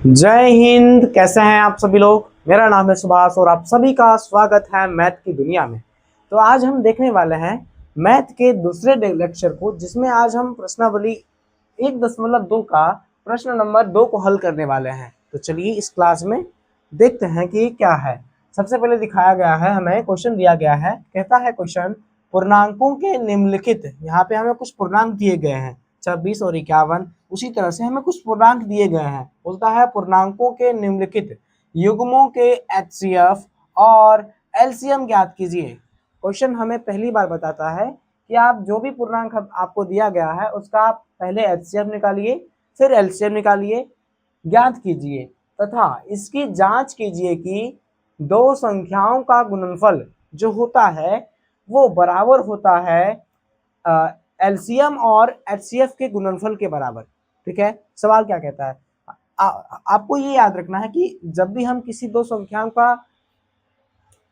जय हिंद। कैसे हैं आप सभी लोग। मेरा नाम है सुभाष और आप सभी का स्वागत है मैथ की दुनिया में। तो आज हम देखने वाले हैं मैथ के दूसरे लेक्चर को, जिसमें आज हम प्रश्नावली 1.2 का प्रश्न नंबर 2 को हल करने वाले हैं। तो चलिए इस क्लास में देखते हैं कि ये क्या है। सबसे पहले दिखाया गया है, हमें क्वेश्चन दिया गया है। कहता है क्वेश्चन, पूर्णांकों के निम्नलिखित, यहाँ पे हमें कुछ पूर्णांक दिए गए हैं 26 और 51। उसी तरह से हमें कुछ पूर्णांक दिए गए हैं। बोलता है पूर्णांकों के निम्नलिखित युग्मों के एचसीएफ और एलसीएम ज्ञात कीजिए। क्वेश्चन हमें पहली बार बताता है कि आप जो भी पूर्णांक आपको दिया गया है उसका आप पहले एचसीएफ निकालिए, फिर एलसीएम निकालिए, ज्ञात कीजिए तथा इसकी जांच कीजिए कि दो संख्याओं का गुणनफल जो होता है वो बराबर होता है एलसीएम और एचसीएफ के गुणनफल के बराबर। ठीक है, सवाल क्या कहता है। आपको ये याद रखना है कि जब भी हम किसी दो संख्याओं का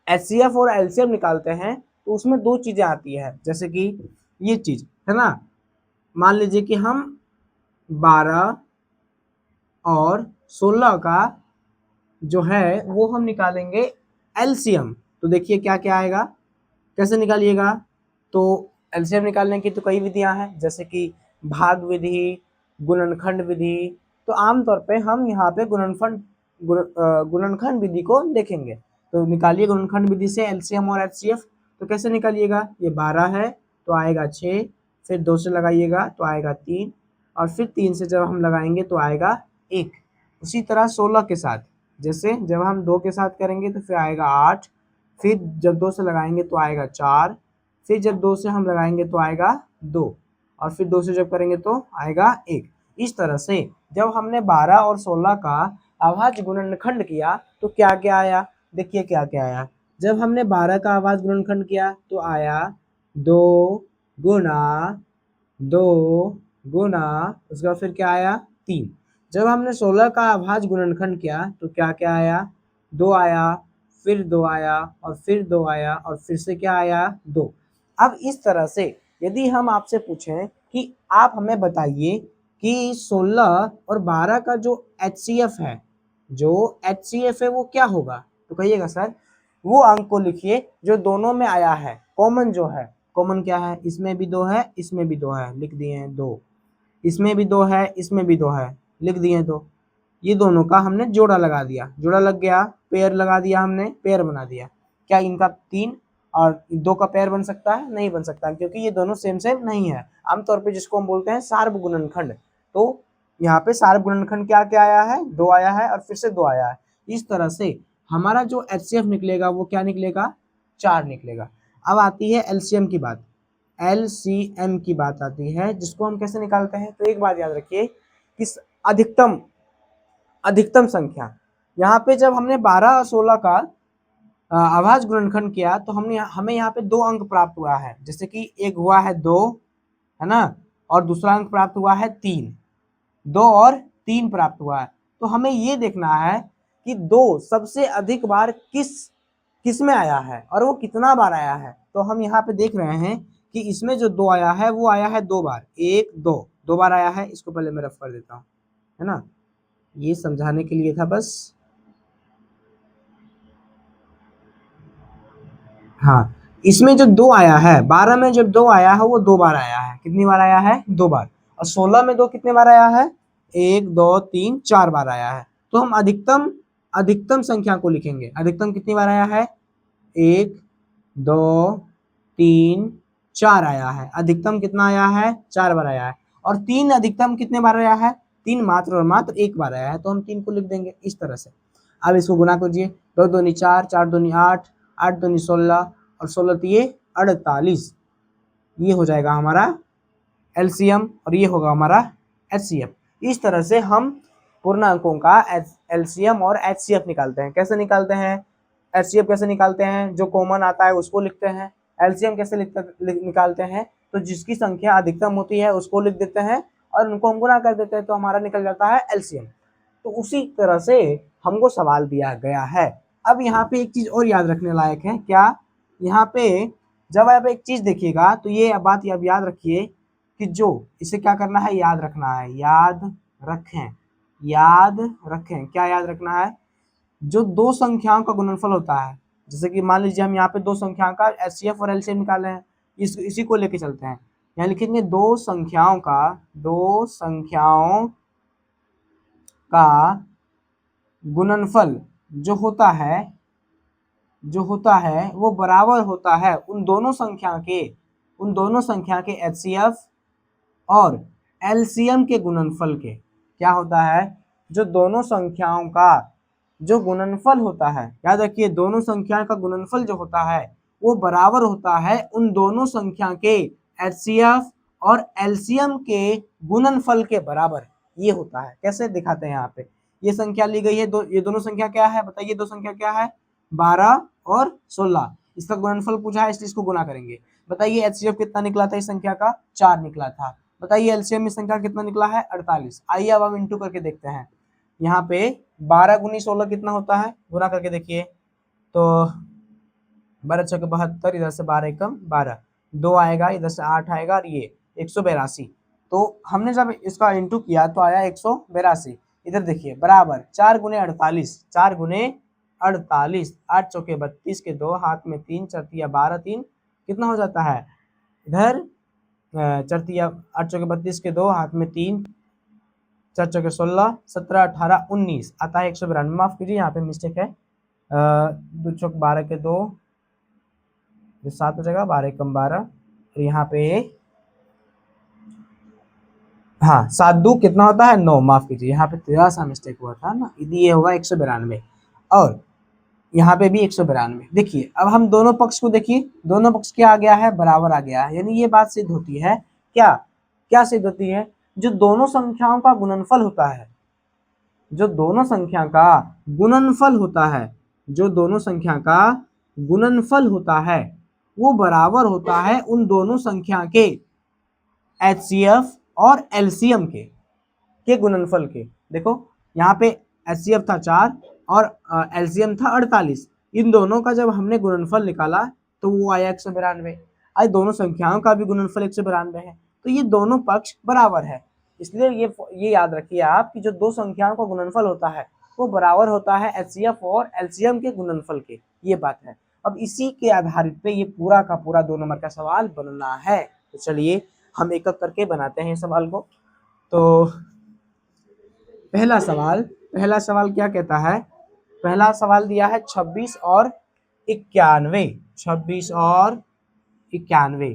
एचसीएफ और एलसीएम निकालते हैं तो उसमें दो चीजें आती है। जैसे कि ये चीज है ना, मान लीजिए कि हम 12 और 16 का जो है वो हम निकालेंगे एलसीएम। तो देखिए क्या क्या आएगा, कैसे निकालिएगा। तो एलसीएम निकालने की तो कई विधियां हैं, जैसे कि भाग विधि, गुणनखंड विधि। तो आमतौर पे हम यहाँ पे गुणनखंड विधि को देखेंगे। तो निकालिए गुणनखंड विधि से एलसीएम और एचसीएफ। तो कैसे निकालिएगा, ये 12 है तो आएगा 6, फिर 2 से लगाइएगा तो आएगा 3, और फिर 3 से जब हम लगाएंगे तो आएगा 1। उसी तरह 16 के साथ, जैसे जब हम 2 के साथ करेंगे तो फिर आएगा 8, फिर जब 2 से लगाएंगे तो आएगा 4, फिर जब 2 से हम लगाएंगे तो आएगा 2, और फिर 2 से जब करेंगे तो आएगा 1। इस तरह से जब हमने 12 और 16 का अभाज्य गुणनखंड किया तो क्या क्या आया, देखिए क्या क्या आया। जब हमने 12 का अभाज्य गुणनखंड किया तो आया 2 गुना 2 गुना, उसके बाद फिर क्या आया 3। जब हमने 16 का अभाज्य गुणनखंड किया तो क्या क्या आया, 2 आया, फिर 2 आया, और फिर 2 आया, और फिर से क्या आया 2। अब इस तरह से यदि हम आपसे पूछें कि आप हमें बताइए कि 16 और 12 का जो एचसीएफ है, जो एचसीएफ है वो क्या होगा, तो कहिएगा सर वो अंक को लिखिए जो दोनों में आया है, कॉमन जो है। कॉमन क्या है, इसमें भी 2 है, इसमें भी 2 है, लिख दिए हैं 2। इसमें भी 2 है, इसमें भी 2 है, लिख दिए हैं 2। ये दोनों का हमने जोड़ा लगा दिया, जोड़ा लग गया, पेयर लगा दिया, हमने पेयर बना दिया। क्या इनका 3 और 2 का पेयर बन सकता है, नहीं बन सकता, क्योंकि ये दोनों सेम सेम नहीं है। आमतौर पे जिसको हम बोलते हैं सार्व गुणनखंड। तो यहाँ पे सार्व गुणनखंड क्या क्या आया है, 2 आया है और फिर से 2 आया है। इस तरह से हमारा जो एचसीएफ निकलेगा वो क्या निकलेगा, 4 निकलेगा। अब आती है एलसीएम की बात। एलसीएम की बात आती है, जिसको हम कैसे निकालते हैं। तो एक बात याद रखिए कि अधिकतम अधिकतम संख्या, यहाँ पे जब हमने 12 और 16 का अभाज्य गुणनखंड किया तो हमें यहाँ पे 2 अंक प्राप्त हुआ है। जैसे कि एक हुआ है 2, है ना, और दूसरा अंक प्राप्त हुआ है 3। 2 और 3 प्राप्त हुआ है। तो हमें ये देखना है कि 2 सबसे अधिक बार किस में आया है और वो कितना बार आया है। तो हम यहाँ पे देख रहे हैं कि इसमें जो 2 आया है वो आया है 2 बार, 1 2, 2 बार आया है। इसको पहले मैं रफ कर देता हूँ, है ना, ये समझाने के लिए था बस। हाँ, इसमें जो 2 आया है, 12 में जब 2 आया है वो 2 बार आया है। कितनी बार आया है, 2 बार। और 16 में 2 कितने बार आया है, 1 2 3 4 बार आया है। तो हम अधिकतम अधिकतम संख्या को लिखेंगे। अधिकतम कितनी बार आया है, 1 2 3 4 आया है। अधिकतम कितना आया है, 4 बार आया है। और 3 अधिकतम कितने बार आया है, 3 मात्र और मात्र 1 बार आया है। तो हम 3 को लिख देंगे इस तरह से। अब इसको गुना कीजिए, 2 दूनी 4, 4 दूनी 8, 8 दूनी 16, और 16 तिये 48। ये हो जाएगा हमारा एलसीएम और ये होगा हमारा एचसीएफ। इस तरह से हम पूर्णांकों का एलसीएम और एचसीएफ निकालते हैं। कैसे निकालते हैं, एचसीएफ कैसे निकालते हैं, जो कॉमन आता है उसको लिखते हैं। एलसीएम कैसे निकालते हैं, तो जिसकी संख्या अधिकतम होती है उसको लिख देते हैं और उनको हम गुना कर देते हैं, तो हमारा निकल जाता है एलसीएम। तो उसी तरह से हमको सवाल दिया गया है। अब यहाँ पे एक चीज और याद रखने लायक है, क्या, यहाँ पे जब आप एक चीज देखिएगा तो ये बात याद रखिए कि जो इसे क्या करना है, याद रखना है, याद रखें। याद रखें। क्या याद रखना है? जो दो संख्याओं का गुणनफल होता है, जैसे कि मान लीजिए हम यहाँ पे दो संख्याओं का एचसीएफ और एलसीएम निकाले हैं, इसी को लेके चलते हैं। यहाँ लिखेंगे दो संख्याओं का गुणनफल जो होता है वो बराबर होता है उन दोनों संख्या के एचसीएफ और एलसीएम के गुणनफल के। क्या होता है? जो दोनों संख्याओं का जो गुणनफल होता है, याद रखिए दोनों संख्याओं का गुणनफल जो होता है वो बराबर होता है उन दोनों संख्या के एचसीएफ और एलसीएम के गुणनफल के बराबर। ये होता है। कैसे दिखाते हैं? यहाँ पे ये संख्या ली गई है, ये दोनों संख्या क्या है बताइए? दो संख्या क्या है? 12 और 16। इसका गुणनफल पूछा है इसलिए इसको गुना करेंगे। बताइए एचसीएफ कितना निकला था इस संख्या का? 4 निकला था। बताइए एलसीएम इस संख्या कितना निकला है? 48। आइए अब हम इंटू करके देखते हैं। यहाँ पे 12 गुनी 16 कितना होता है? गुना करके देखिए तो 12 छक्के 72, इधर से 12 एकम 12, 2 आएगा, इधर से 8 आएगा और ये 182। तो हमने जब इसका इंटू किया तो आया 182। इधर देखिए बराबर 4 गुने 48, 4 गुने 48, 8 चौके 32 के 2, हाथ में 3, चरतिया 12, 3 कितना हो जाता है? इधर चरतिया 8 चौके 32 के 2, हाथ में 3, 4 चौके 16, 17, 18, 19 आता है 192। माफ कीजिए यहाँ पे मिस्टेक है। 2 चौक 12 के 2, 7 हो जाएगा, 12 एकम 12 और यहाँ पे हाँ 7 दो कितना होता है? 9। माफ कीजिए यहाँ पे थोड़ा सा मिस्टेक हुआ था ना, ये होगा 192 और यहाँ पे भी 192। देखिए अब हम दोनों पक्ष को देखिए, दोनों पक्ष क्या आ गया है? बराबर आ गया है। यानी ये बात सिद्ध होती है क्या? क्या सिद्ध होती है? जो दोनों संख्याओं का गुणनफल होता है, जो दोनों संख्या का गुणनफल होता है, जो दोनों संख्या का गुणनफल होता है वो बराबर होता है उन दोनों संख्या के एचसीएफ और एलसीएम के गुणनफल के। देखो यहाँ पे एचसीएफ था 4 और एलसीएम था 48। इन दोनों का जब हमने गुणनफल निकाला तो वो आया 192। आज दोनों संख्याओं का भी गुणनफल 192 है, तो ये दोनों पक्ष बराबर है। इसलिए ये याद रखिए आप कि जो दो संख्याओं का गुणनफल होता है वो बराबर होता है एचसीएफ और एलसीएम के गुणनफल के। ये बात है। अब इसी के आधारित पे ये पूरा का पूरा 2 नंबर का सवाल बनना है। तो चलिए हम एक एक करके बनाते हैं सवाल को। तो पहला सवाल क्या कहता है? पहला सवाल दिया है 26 और 91। 26 और 91,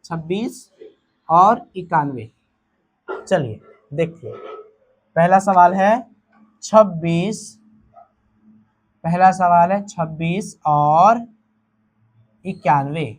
26 और 91। चलिए देखिए पहला सवाल है 26, पहला सवाल है 26 और 91।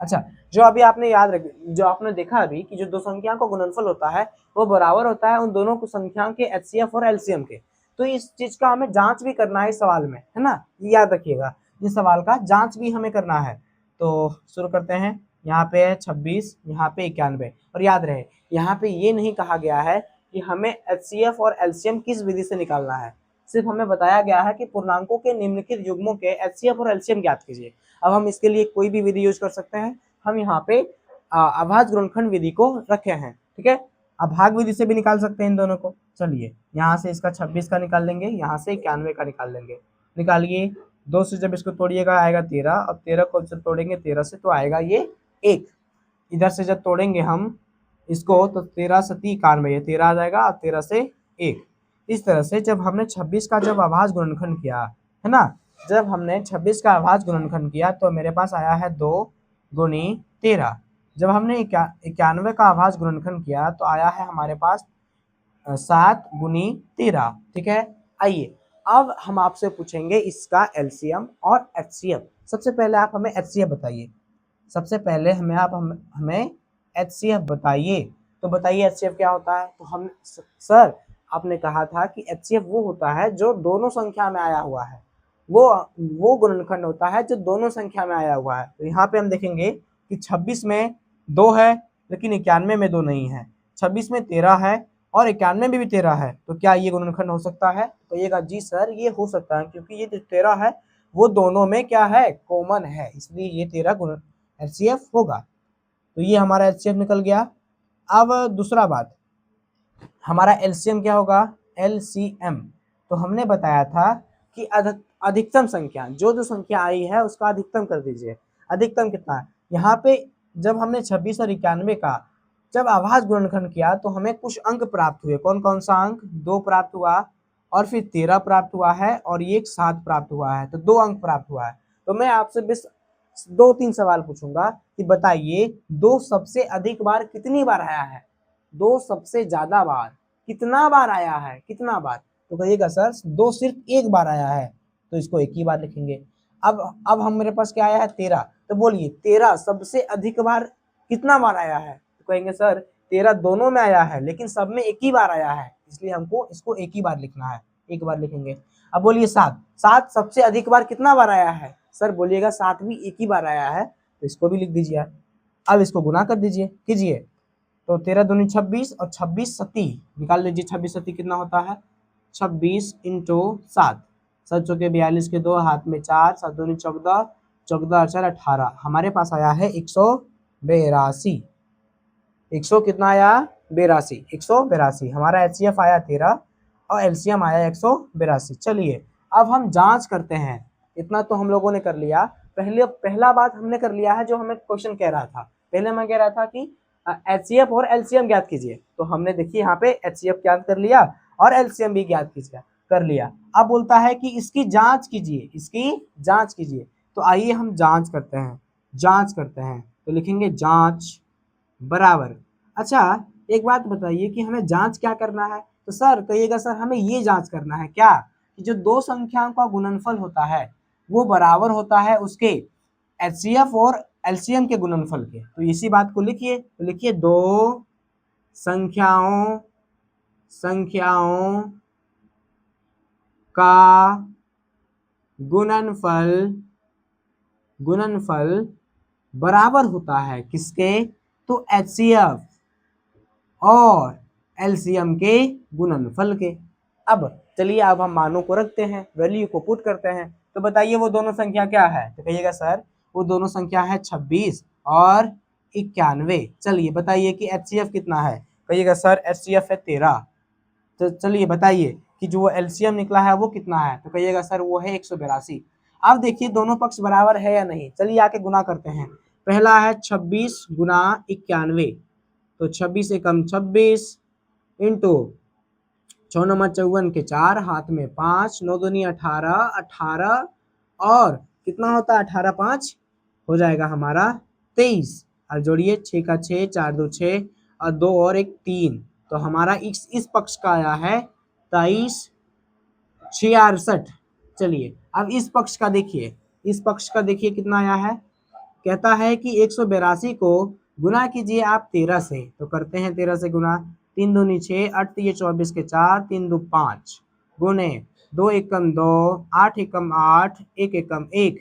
अच्छा, जो अभी आपने याद रख, जो आपने देखा अभी कि जो दो संख्याओं का गुणनफल होता है वो बराबर होता है उन दोनों को संख्याओं के एचसीएफ और एलसीएम के। तो इस चीज का हमें जांच भी करना है इस सवाल में, है ना? ये याद रखिएगा, इस सवाल का जांच भी हमें करना है। तो शुरू करते हैं। यहाँ पे है 26, यहाँ पे 91। और याद रहे यहाँ पे ये नहीं कहा गया है कि हमें एचसीएफ और एलसीएम किस विधि से निकालना है, सिर्फ हमें बताया गया है कि पूर्णांकों के निम्नलिखित युग्मों के एचसीएफ और एलसीएम ज्ञात कीजिए। अब हम इसके लिए कोई भी विधि यूज कर सकते हैं। हम यहाँ पे अभाज्य गुणनखंड विधि को रखे हैं, ठीक है? अभाज्य विधि से भी निकाल सकते हैं इन दोनों को। चलिए यहाँ से इसका 26 का निकाल लेंगे, यहाँ से 91 का निकाल लेंगे। निकालिए, 2 से जब इसको तोड़िएगा आएगा 13, और 13 को जब तोड़ेंगे 13 से तो आएगा ये 1। इधर से जब तोड़ेंगे हम इसको तो 13 से 91, ये 13 आ जाएगा और 13 से 1। इस तरह से जब हमने 26 का जब अभाज्य गुणनखंड किया, है ना, जब हमने 26 का अभाज्य गुणनखंड किया तो मेरे पास आया है 2 गुनी 13। जब हमने 91 का अभाज्य गुणनखंड किया तो आया है हमारे पास 7 गुनी 13, ठीक है? आइए अब हम आपसे पूछेंगे इसका एलसीएम और एचसीएफ। सबसे पहले आप हमें एचसीएफ बताइए। सबसे पहले हमें एचसीएफ बताइए। तो बताइए एचसीएफ क्या होता है? तो हम सर आपने कहा था कि एचसीएफ वो होता है जो दोनों संख्या में आया हुआ है, वो गुणनखंड होता है जो दोनों संख्या में आया हुआ है। तो यहाँ पे हम देखेंगे कि 26 में 2 है लेकिन 91 में 2 नहीं है, 26 में 13 है और 91 में भी 13 है। तो क्या ये गुणनखंड हो सकता है? कहिएगा जी सर ये हो सकता है, क्योंकि ये जो 13 है वो दोनों में क्या है? कॉमन है, इसलिए ये 13 गुण एचसीएफ होगा। तो ये हमारा एचसीएफ निकल गया। अब दूसरा बात, हमारा एलसीएम क्या होगा? LCM, तो हमने बताया था कि अधिकतम संख्या जो संख्या आई है उसका अधिकतम कर दीजिए। अधिकतम कितना है यहाँ पे? जब हमने 26 और 91 का जब आभाज्य गुणनखंड किया तो हमें कुछ अंक प्राप्त हुए। कौन कौन सा अंक? 2 प्राप्त हुआ और फिर 13 प्राप्त हुआ है और ये 7 प्राप्त हुआ है, तो 2 अंक प्राप्त हुआ है। तो मैं आपसे बस 2-3 सवाल पूछूंगा कि बताइए 2 सबसे अधिक बार कितनी बार आया है? 2 सबसे ज्यादा बार कितना बार आया है? कितना बार? तो कहिएगा सर 2 सिर्फ एक बार आया है, तो इसको एक ही बार लिखेंगे। अब हम मेरे पास क्या आया है? 13, तो बोलिए 13 सबसे अधिक बार कितना बार आया है? तो कहेंगे सर 13 दोनों में आया है लेकिन सब में एक ही बार आया है, इसलिए हमको इसको एक ही बार लिखना है, एक बार लिखेंगे। अब बोलिए 7, 7 सबसे अधिक बार कितना बार आया है? सर बोलिएगा 7 भी एक ही बार आया है, तो इसको भी लिख दीजिए। अब इसको गुना कर दीजिए, कीजिए, तो 13 दूनी 26 और 26 सती निकाल लीजिए। 26 सती कितना होता है? 26 इंटू 7, 7 चौके 42 के 2, हाथ में 4, 7 दूनी 14, 14 और 4 18, हमारे पास आया है 182। 100 कितना आया? 82, 182। हमारा HCF आया 13 और LCM आया 182। चलिए अब हम जांच करते हैं। इतना तो हम लोगों ने कर लिया। पहला बात हमने कर लिया है जो हमें क्वेश्चन कह रहा था। पहले मैं कह रहा था कि HCF और LCM ज्ञात कीजिए, तो हमने देखिए यहाँ पे HCF ज्ञात कर लिया और LCM भी ज्ञात कीजिए, कर लिया। अब बोलता है कि इसकी जांच कीजिए, इसकी जांच कीजिए। तो आइए हम जांच करते हैं, जांच करते हैं। तो लिखेंगे जांच बराबर। अच्छा एक बात बताइए कि हमें जांच क्या करना है? तो सर कहिएगा सर हमें ये जांच करना है क्या कि जो दो संख्याओं का गुणनफल होता है वो बराबर होता है उसके HCF और LCM के गुणनफल के। तो इसी बात को लिखिए, तो लिखिए दो संख्याओं का गुणनफल बराबर होता है किसके? तो HCF और LCM के गुणनफल के। अब चलिए अब हम मानों को रखते हैं, वैल्यू को पुट करते हैं। तो बताइए वो दोनों संख्या क्या है? तो कहिएगा सर वो दोनों संख्या है 26 और 91। चलिए बताइए कि HCF कितना है? कहिएगा सर HCF है 13। तो चलिए बताइए कि जो LCM निकला है वो कितना है? तो कहिएगा सर वो है 182। अब देखिए दोनों पक्ष बराबर है या नहीं, चलिए आके गुना करते हैं। पहला है 26 गुना 91, तो 26 एकम 26 इंटू 6 नंबर 54 के 4, हाथ में 5, 9 दूनी 18, 18 और कितना होता है 18 5 हो जाएगा हमारा 23। अब जोड़िए 6 का 6, 4 2 6 और 2 और 1 3, तो हमारा इस पक्ष का आया है 23 66। चलिए अब इस पक्ष का देखिए, इस पक्ष का देखिए कितना आया है? कहता है कि 182 को गुना कीजिए आप 13 से, तो करते हैं 13 से गुना। 3 दूनी 6, 8 ये 24 के 4, 3 2 5 गुने 2 एकम 2, 8 एकम 8, 1 एकम 1,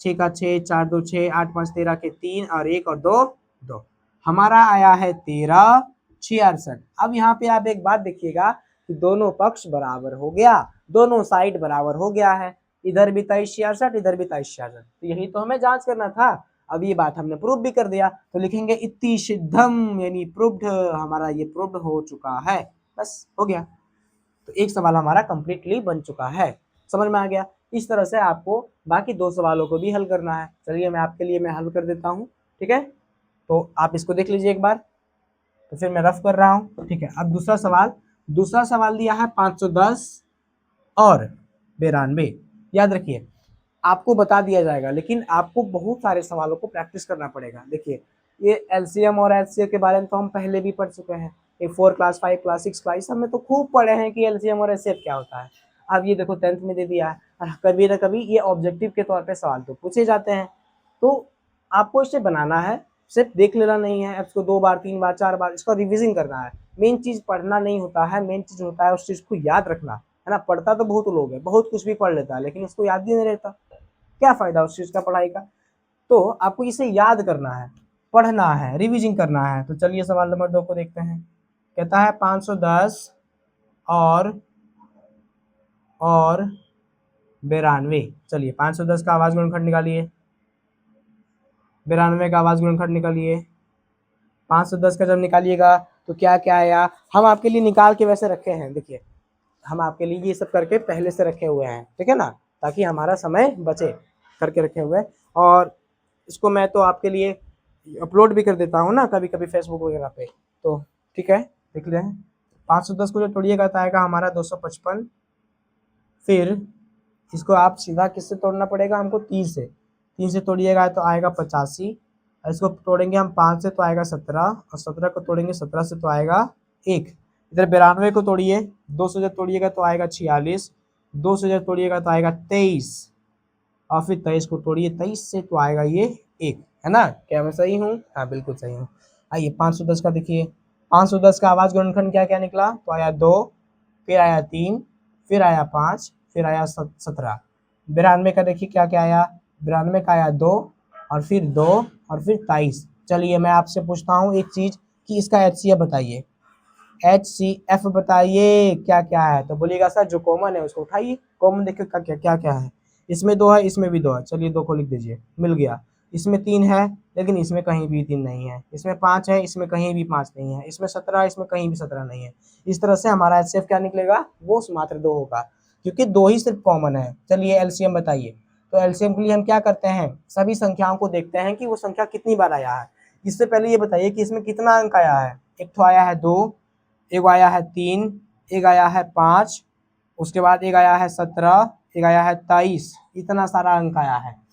6 का 6, 4 2 6, 8 5 13 के 3 और 1 और 2 2, हमारा आया है 13 66। अब यहाँ पे आप एक बात देखिएगा कि दोनों पक्ष बराबर हो गया, दोनों साइड बराबर हो गया है, इधर भी 23 66, इधर भी 23 66। तो यही तो हमें जांच करना था। अब ये बात हमने प्रूव भी कर दिया, तो लिखेंगे इति सिद्धम, यानी प्रूव्ड, हमारा ये प्रूव्ड हो चुका है। बस हो गया, तो एक सवाल हमारा कंप्लीटली बन चुका है। समझ में आ गया? इस तरह से आपको बाकी 2 सवालों को भी हल करना है। चलिए मैं आपके लिए मैं हल कर देता हूँ, ठीक है? तो आप इसको देख लीजिए एक बार, तो फिर मैं रफ कर रहा हूँ, ठीक है? अब दूसरा सवाल दिया है 510 और 92। याद रखिए आपको बता दिया जाएगा, लेकिन आपको बहुत सारे सवालों को प्रैक्टिस करना पड़ेगा। देखिए ये LCM और HCF के बारे में तो हम पहले भी पढ़ चुके हैं, ये 4 क्लास 5 क्लास 6 क्लास सब में तो खूब पढ़े हैं कि LCM और HCF क्या होता है। अब ये देखो 10th में दे दिया है, और कभी ना कभी ये ऑब्जेक्टिव के तौर पे सवाल तो पूछे जाते हैं। तो आपको इसे बनाना है, सिर्फ देख लेना नहीं है, इसको 2 बार 3 बार 4 बार इसको रिविजन करना है। मेन चीज पढ़ना नहीं होता है, मेन चीज होता है उस चीज को याद रखना, है ना? पढ़ता तो बहुत लोग है, बहुत कुछ भी पढ़ लेता है, लेकिन उसको याद ही नहीं रहता, क्या फायदा उस चीज का पढ़ाई का? तो आपको इसे याद करना है, पढ़ना है, रिवीजन करना है। तो चलिए सवाल नंबर 2 को देखते हैं। कहता है 510 और 92। चलिए 510 का आवाज गुणनखंड निकालिए, 92 का आवाज गुणनखंड निकालिए। 510 का जब निकालिएगा तो क्या क्या आया, हम आपके लिए निकाल के वैसे रखे हैं। देखिए हम आपके लिए ये सब करके पहले से रखे हुए हैं, ठीक है ना, ताकि हमारा समय बचे, करके रखे हुए हैं। और इसको मैं तो आपके लिए अपलोड भी कर देता हूँ ना कभी कभी फेसबुक वगैरह पे, तो ठीक है देख लें। 510 को जो तोड़िएगा तो आएगा हमारा 255। फिर इसको आप सीधा किससे तोड़ना पड़ेगा हमको, 3 से तोड़िएगा तो आएगा 85। और इसको तोड़ेंगे हम 5 से तो आएगा 17, और 17 को तोड़ेंगे 17 से तो आएगा 1। इधर 92 को तोड़िए, 2 से जब तोड़िएगा तो आएगा 46, 2 से जब तोड़िएगा तो आएगा 23, और फिर 23 को तोड़िए 23 से तो आएगा ये 1, है ना। क्या मैं सही हूँ? हाँ बिल्कुल सही हूँ। आइए 510 का देखिए, 510 का आवाज गुणनखंड क्या क्या निकला, तो आया 2, फिर आया 3, फिर आया 5, फिर आया 17। 92 का देखिए क्या क्या आया, 92 का आया 2, और फिर 2, और फिर 23। चलिए मैं आपसे पूछता हूँ एक चीज कि इसका HCF बताइए, HCF बताइए क्या क्या है। तो बोलिएगा सर जो कॉमन है उसको उठाइए, कॉमन देखिए क्या क्या क्या क्या है। इसमें 2 है, इसमें भी 2 है, चलिए 2 को लिख दीजिए, मिल गया। इसमें 3 है, लेकिन इसमें कहीं भी 3 नहीं है। इसमें 5 है, इसमें कहीं भी 5 नहीं है। इसमें 17 है, इसमें कहीं भी 17 नहीं है। इस तरह से हमारा HCF क्या निकलेगा, वो मात्र 2 होगा, क्योंकि 2 ही सिर्फ कॉमन है। चलिए LCM बताइए। तो LCM के लिए हम क्या करते हैं, सभी संख्याओं को देखते हैं कि वो संख्या कितनी बार आया है। इससे पहले ये बताइए कि इसमें कितना अंक आया है। एक तो आया है 2, एक आया है 3, एक आया है 5, उसके बाद एक आया है 17, एक आया है 23, इतना सारा अंक आया है।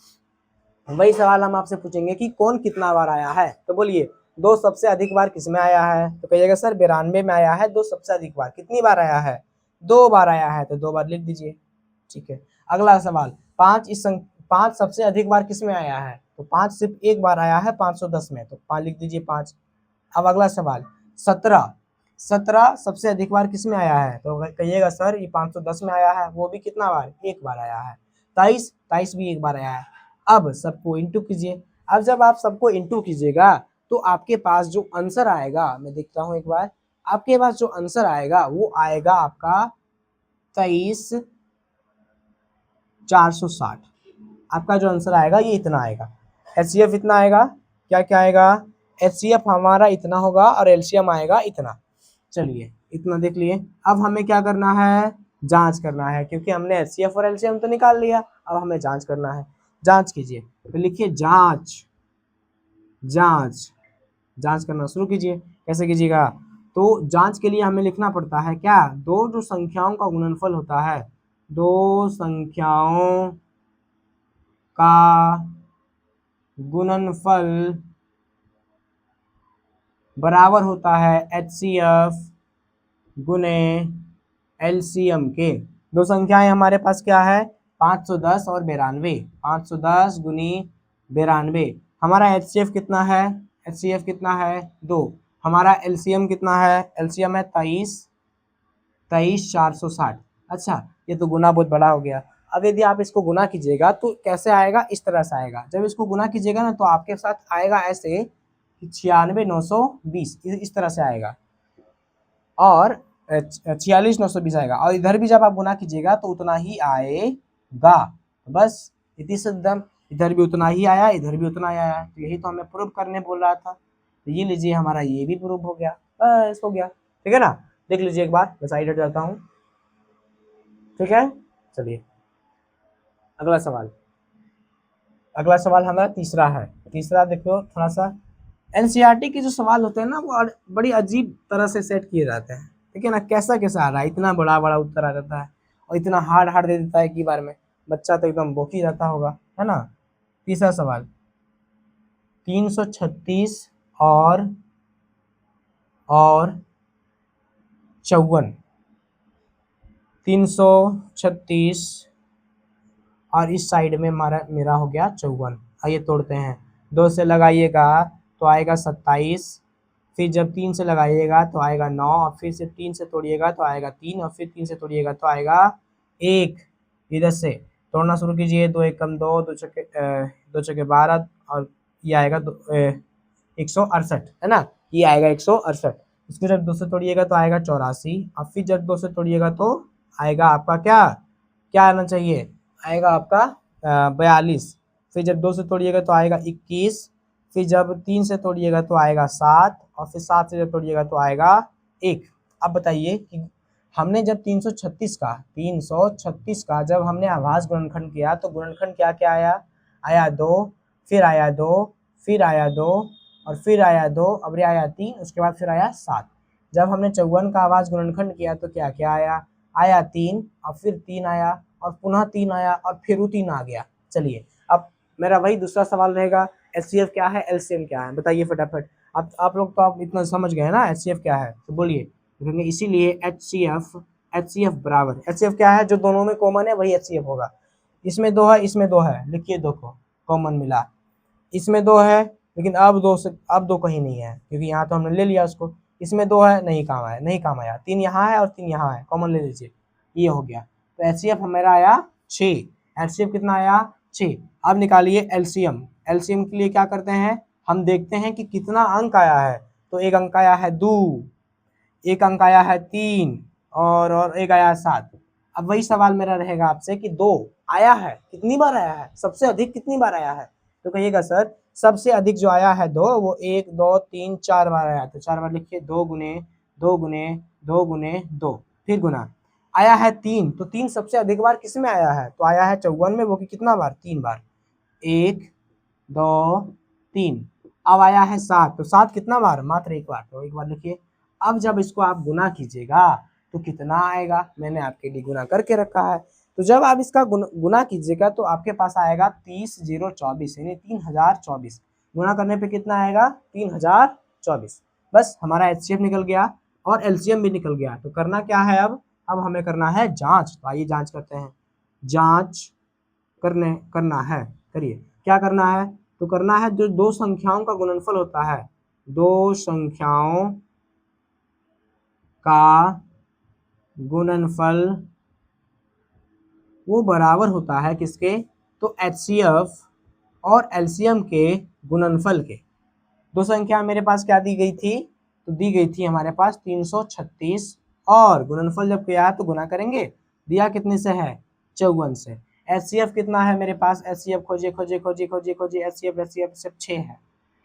वही सवाल हम आपसे पूछेंगे कि कौन कितना बार आया है। तो बोलिए 2 सबसे अधिक बार किस में आया है, तो कहिएगा सर 92 में आया है 2 सबसे अधिक बार। कितनी बार आया है, 2 बार आया है, तो 2 बार लिख दीजिए, ठीक है। अगला सवाल, 5 सबसे अधिक बार किस में आया है, तो 5 सिर्फ एक बार आया है 510 में, तो 5 लिख दीजिए 5। अब अगला सवाल 17 सबसे अधिक बार किस में आया है, तो कहिएगा सर ये 510 में आया है, वो भी कितना बार, एक बार आया है। 23 भी एक बार आया है। अब सबको इंटू कीजिए। अब जब आप सबको इंटू कीजिएगा तो आपके पास जो आंसर आएगा, मैं देखता हूं एक बार, आपके पास जो आंसर आएगा वो आएगा आपका 23,460। आपका जो आंसर आएगा ये इतना आएगा। HCF इतना आएगा, क्या क्या आएगा, HCF हमारा इतना होगा और LCM आएगा इतना। चलिए इतना देख लिए। अब हमें क्या करना है, जांच करना है, क्योंकि हमने HCF और LCM तो निकाल लिया, अब हमें जांच करना है। जांच कीजिए, तो लिखिए जांच, जांच, जांच करना शुरू कीजिए। कैसे कीजिएगा, तो जांच के लिए हमें लिखना पड़ता है क्या, दो जो संख्याओं का गुणनफल होता है, दो संख्याओं का गुणनफल बराबर होता है HCF गुने LCM के। दो संख्याएं हमारे पास क्या है, 510 और 92। 510 गुनी 92। हमारा HCF कितना है, HCF कितना है 2। हमारा LCM कितना है, LCM है 23,460। अच्छा ये तो गुना बहुत बड़ा हो गया। अब यदि आप इसको गुना कीजिएगा तो कैसे आएगा, इस तरह से आएगा। जब इसको गुना कीजिएगा ना तो आपके साथ आएगा ऐसे 96,920, इस तरह से आएगा, और 46,920 आएगा। और इधर भी जब आप गुना कीजिएगा तो उतना ही आएगा। बस इतनी सदम, इधर भी उतना ही आया, इधर भी उतना ही आया। तो यही तो हमें प्रूव करने बोल रहा था। तो ये लीजिए हमारा ये भी प्रूव हो गया, बस हो गया, ठीक है ना। देख लीजिए एक बार, मैं साइड हट जाता हूँ, ठीक है। चलिए अगला सवाल, अगला सवाल हमारा तीसरा है। तीसरा देखो थोड़ा सा, एनसीईआरटी के जो सवाल होते हैं ना वो बड़ी अजीब तरह से सेट किए जाते हैं, ठीक है ना। कैसा कैसा आ रहा है, इतना बड़ा बड़ा उत्तर आ जाता है और इतना हार्ड हार्ड दे देता है कि बार में बच्चा तो एकदम बोकी जाता होगा, है ना। तीसरा सवाल, 336 और 54, 336 और इस साइड में मेरा हो गया 54। आइए तोड़ते हैं, 2 से लगाइएगा तो आएगा 27, फिर जब 3 से लगाइएगा तो आएगा 9, और फिर से 3 से तोड़िएगा तो आएगा 3, और फिर 3 से तोड़िएगा तो आएगा 1। इधर से तोड़ना शुरू कीजिए, 2 एकम 2, 2 छक्के 12, और ये आएगा 168, है ना, ये आएगा 168। इसको जब 2 से तोड़िएगा तो आएगा 84, और फिर जब 2 से तोड़िएगा तो आएगा आपका क्या क्या आना चाहिए, आएगा आपका 42। फिर जब 2 से तोड़िएगा तो आएगा 21, फिर जब 3 से तोड़िएगा तो आएगा 7, और फिर 7 से जब तोड़िएगा तो आएगा 1। अब बताइए कि हमने जब 336 का जब हमने आभास गुणनखंड किया तो गुणनखंड क्या क्या आया, आया 2, फिर आया 2, फिर आया 2 और फिर आया 2, अब ये आया 3, उसके बाद फिर आया 7। जब हमने 54 का आभास गुणनखंड किया तो क्या क्या आया, आया 3 और फिर 3 आया और पुनः 3 आया और फिर 3 आ गया। चलिए अब मेरा वही दूसरा सवाल रहेगा, एचसीएफ क्या है, एलसीएम क्या है, बताइए फटाफट। आप लोग तो आप इतना समझ गए ना एचसीएफ क्या है, तो बोलिए। क्योंकि इसीलिए एचसीएफ बराबर, एचसीएफ क्या है, जो दोनों में कॉमन है वही एचसीएफ होगा। इसमें 2 है, इसमें 2 है, लिखिए 2 को कॉमन मिला। इसमें 2 है लेकिन अब 2 कहीं नहीं है क्योंकि यहाँ तो हमने ले लिया उसको। इसमें 2 है, नहीं काम आया, नहीं काम आया। 3 यहाँ है और 3 यहाँ है, कॉमन ले लीजिए, ये हो गया। तो एचसीएफ हमारा आया 6। एचसीएफ कितना आया, 6। अब निकालिए एलसीएम। एलसीएम के लिए क्या करते हैं, हम देखते हैं कि कितना अंक आया है। तो एक अंक आया है 2, एक अंक आया है 3 और एक आया है 7। अब वही सवाल मेरा रहेगा आपसे कि 2 आया है, कितनी बार आया है, सबसे अधिक कितनी बार आया है। तो कहिएगा सर सबसे अधिक जो आया है 2 वो 1 2 3 4 बार आया। तो 4 बार लिखिए, 2 गुने 2 गुने 2 गुने 2, फिर गुना। आया है 3, तो 3 सबसे अधिक बार किस में आया है, तो आया है 54 में, वो कि कितना बार, 3 बार, 1 2 3। अब आया है 7, तो 7 कितना बार, मात्र 1 बार, तो 1 बार लिखिए। अब जब इसको आप गुना कीजिएगा तो कितना आएगा, मैंने आपके लिए गुना करके रखा है। तो जब आप इसका गुना कीजिएगा तो आपके पास आएगा 30,024 यानी 3024। गुना करने पे कितना आएगा, 3024। बस हमारा एचसीएफ निकल गया और एलसीएम भी निकल गया। तो करना क्या है अब हमें करना है जांच। तो आइए जांच करते हैं। जांच करना है, करिए। क्या करना है, तो करना है जो दो संख्याओं का गुणनफल होता है, दो संख्याओं का गुणनफल वो बराबर होता है किसके, तो एचसीएफ और एलसीएम के गुणनफल के। दो संख्या मेरे पास क्या दी गई थी, तो दी गई थी हमारे पास 336 और गुणनफल जब किया है तो गुना करेंगे, दिया कितने से है, 54 से। एचसीएफ कितना है मेरे पास, एचसीएफ खोजिए खोजिए खोजिए खोजिए खोजिए, एचसीएफ एचसीएफ सिर्फ 6 है।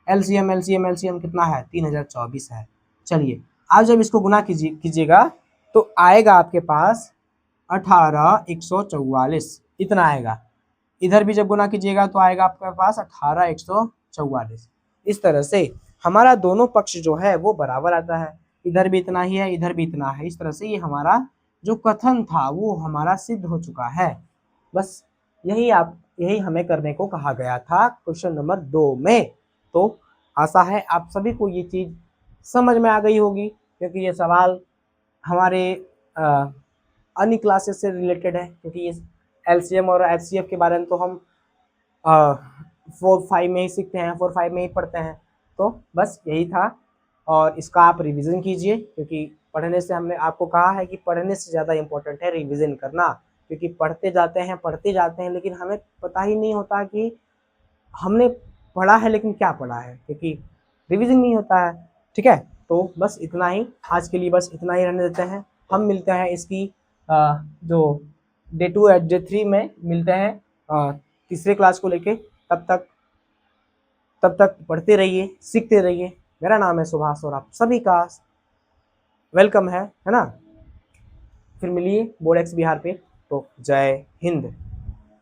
एलसीएम एलसीएम एलसीएम कितना है, 3024 है। चलिए आज जब इसको गुना कीजिएगा तो आएगा आपके पास 18,144, इतना आएगा। इधर भी जब गुना कीजिएगा तो आएगा आपके पास 18,144। इस तरह से हमारा दोनों पक्ष जो है वो बराबर आता है, इधर भी इतना ही है, इधर भी इतना है। इस तरह से ये हमारा जो कथन था वो हमारा सिद्ध हो चुका है। बस यही हमें करने को कहा गया था क्वेश्चन नंबर 2 में। तो आशा है आप सभी को ये चीज समझ में आ गई होगी, क्योंकि ये सवाल हमारे अन्य क्लासेस से रिलेटेड है, क्योंकि ये एलसीएम और एचसीएफ के बारे में तो हम 4-5 में ही सीखते हैं, 4-5 में ही पढ़ते हैं। तो बस यही था, और इसका आप रिवीजन कीजिए, क्योंकि पढ़ने से हमने आपको कहा है कि पढ़ने से ज़्यादा इम्पोर्टेंट है रिवीजन करना। क्योंकि पढ़ते जाते हैं लेकिन हमें पता ही नहीं होता कि हमने पढ़ा है लेकिन क्या पढ़ा है, क्योंकि रिवीजन नहीं होता है। ठीक है, तो बस इतना ही आज के लिए, बस इतना ही रहने देते हैं। हम मिलते हैं इसकी जो डे 2 और डे 3 में मिलते हैं तीसरे क्लास को लेके। तब तक पढ़ते रहिए, सीखते रहिए। मेरा नाम है सुभाष और आप सभी का वेलकम है ना। फिर मिलिए बोर्ड एक्स बिहार पे। तो जय हिंद।